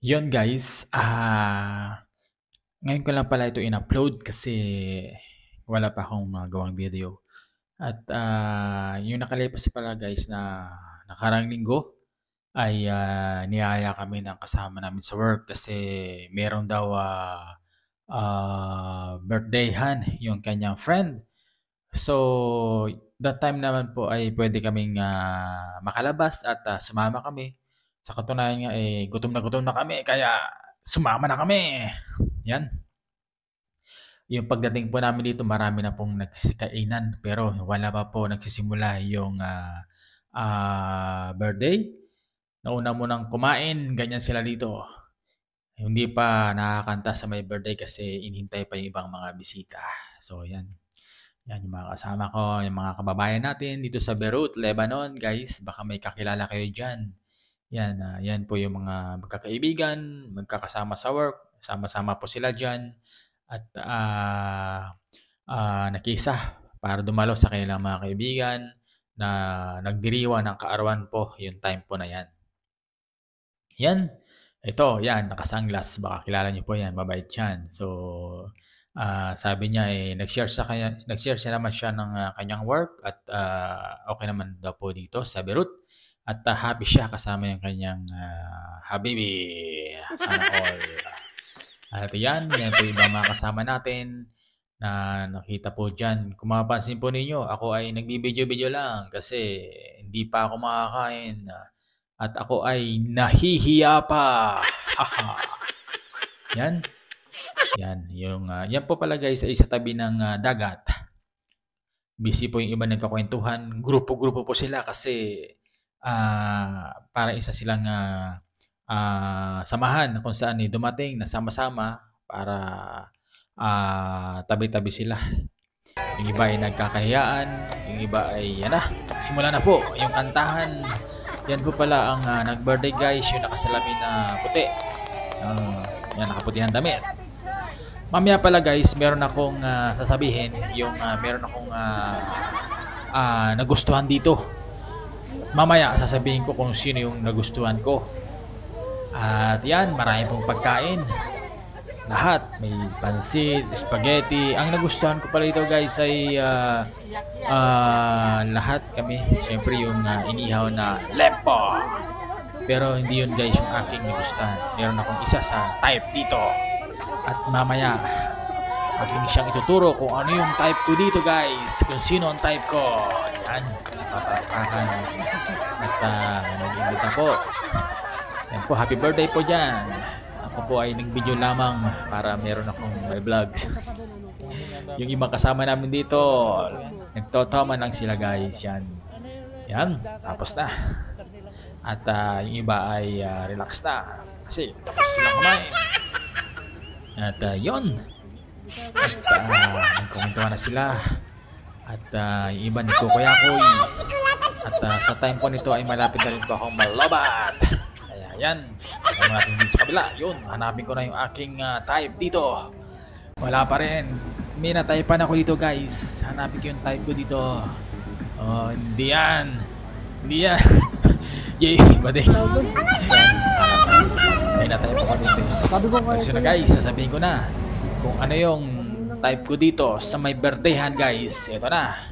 Yun guys, ngayon ko lang pala ito in-upload kasi wala pa akong magawang video. At yung nakalipas pala guys na nakarang linggo ay niyaya kami ng kasama namin sa work kasi meron daw birthdayhan yung kanyang friend. So, that time naman po ay pwede kaming makalabas at sumama kami. Sa katunayan nga gutom na kami kaya sumama na kami. Yan. Yung pagdating po namin dito marami na pong nagkainan pero wala pa po nagsisimula yung birthday. Nauna mo nang kumain, ganyan sila dito. Hindi pa nakakanta sa may birthday kasi inihintay pa yung ibang mga bisita. So, yan. Yan yung mga kasama ko, yung mga kababayan natin dito sa Beirut, Lebanon, guys. Baka may kakilala kayo dyan. Yan, yan po yung mga magkakaibigan, magkakasama sa work. Sama-sama po sila dyan. At nakisa para dumalo sa kanilang mga kaibigan na nagdiriwa ng kaarawan po yung time po na yan. Yan. Ito, yan, nakasanglas. Baka kilala niyo po yan, mabait yan. So, sabi niya nag-share siya naman siya ng kanyang work at okay naman daw po dito sa Beirut. At happy siya kasama yung kanyang habibi. Sana all. At yan po yung mga kasama natin na nakita po dyan. Kung mapapansin po ninyo, ako ay nagbibideo-video lang kasi hindi pa ako makakain. At ako ay nahihiya pa. Yan. Yan. Yan po pala guys ay sa tabi ng dagat. Busy po yung iba nagkakwentuhan. Grupo-grupo po sila kasi para isa silang samahan kung saan dumating na sama-sama para tabi-tabi sila. Yung iba ay nagkakahiyaan. Yung iba ay yan na. Simula na po yung kantahan. Yan po pala ang nag-birthday guys, yung nakasalamin na puti. Yan, nakaputihan damit. Mamaya pala guys, meron akong sasabihin, yung meron akong nagustuhan dito. Mamaya sasabihin ko kung sino yung nagustuhan ko. At yan, marami pong pagkain. Lahat, may pansit, spaghetti. Ang nagustuhan ko pala ito guys ay lahat kami. Siyempre yung inihaw na lempo. Pero hindi yun guys yung aking nagustuhan. Meron akong isa sa type dito. At mamaya, aking siyang ituturo kung ano yung type ko dito guys. Kung sino ang type ko. Yan, napapakakan. At nag-imbita po. Yan po, happy birthday po dyan. Ako po ay nag-video lamang para meron akong may vlogs. Yung ibang kasama namin dito, nagtotoma lang sila guys. Yan. Yan, tapos na. At yung iba ay relax na. Kasi tapos silang kumain. At yun. At nagkumentuhan na sila. At yung iba nagkukuyakoy. At sa time po nito ay malapit na rin po akong malobat. Ayan, hanapin natin dito sa kabila. Yun, hanapin ko na yung aking type dito. Wala pa rin. May na-typean ako dito guys. Hanapin ko yung type ko dito. Oh, hindi yan. Hindi yan. Yay, bading. May na-type ako dito. Kasi na guys, sasabihin ko na kung ano yung type ko dito sa may birthdayhan guys. Ito na.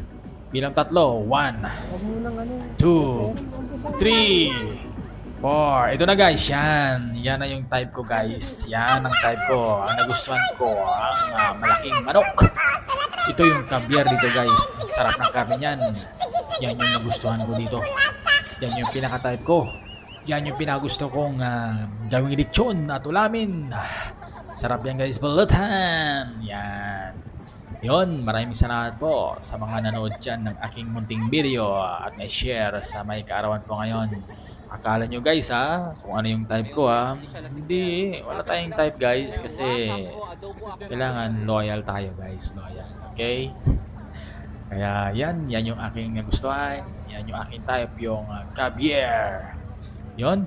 Bilang tatlo. 1, 2, 3, 4. Ito na guys, yan. Yan na yung type ko guys. Yan ang type ko. Ang nagustuhan ko, ang malaking manok. Ito yung caviar dito guys. Sarap ng karne yan. Yan yung nagustuhan ko dito. Yan yung pinaka-type ko. Yan yung pinagusto kong gawing lechon at ulamin. Sarap yan guys, pulutan. Yan. Yun, maraming salamat po sa mga nanood dyan ng aking munting video at na-share sa may kaarawan po ngayon. Akala nyo guys kung ano yung type ko Hindi, wala tayong type guys kasi kailangan loyal tayo guys, loyal, okay? Kaya yan yung aking nagustuhan, yan yung aking type, yung caviar. Yun.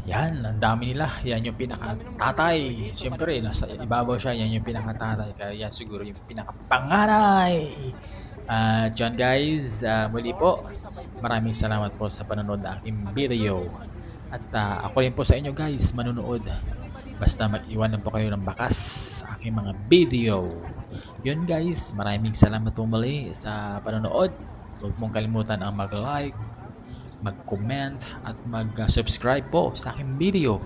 Yan, ang dami nila, yan yung pinaka-tatay. Siyempre, nasa ibabaw siya, yan yung pinaka-tatay. Kaya yan siguro yung pinaka-panganay. John guys, muli po, maraming salamat po sa panonood ng aking video. At ako rin po sa inyo guys, manunood. Basta mag-iwan po kayo ng bakas sa aking mga video. Yun guys, maraming salamat po muli sa panonood. Huwag mong kalimutan ang mag-like, mag-comment at mag-subscribe po sa aking video.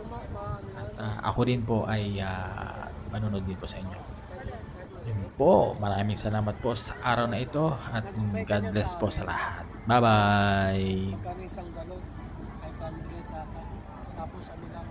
At ako rin po ay manonood din po sa inyo. Yun po, maraming salamat po sa araw na ito at God bless po sa lahat. Bye-bye! Magkano isang galon? 500 ata. Tapos ano lang,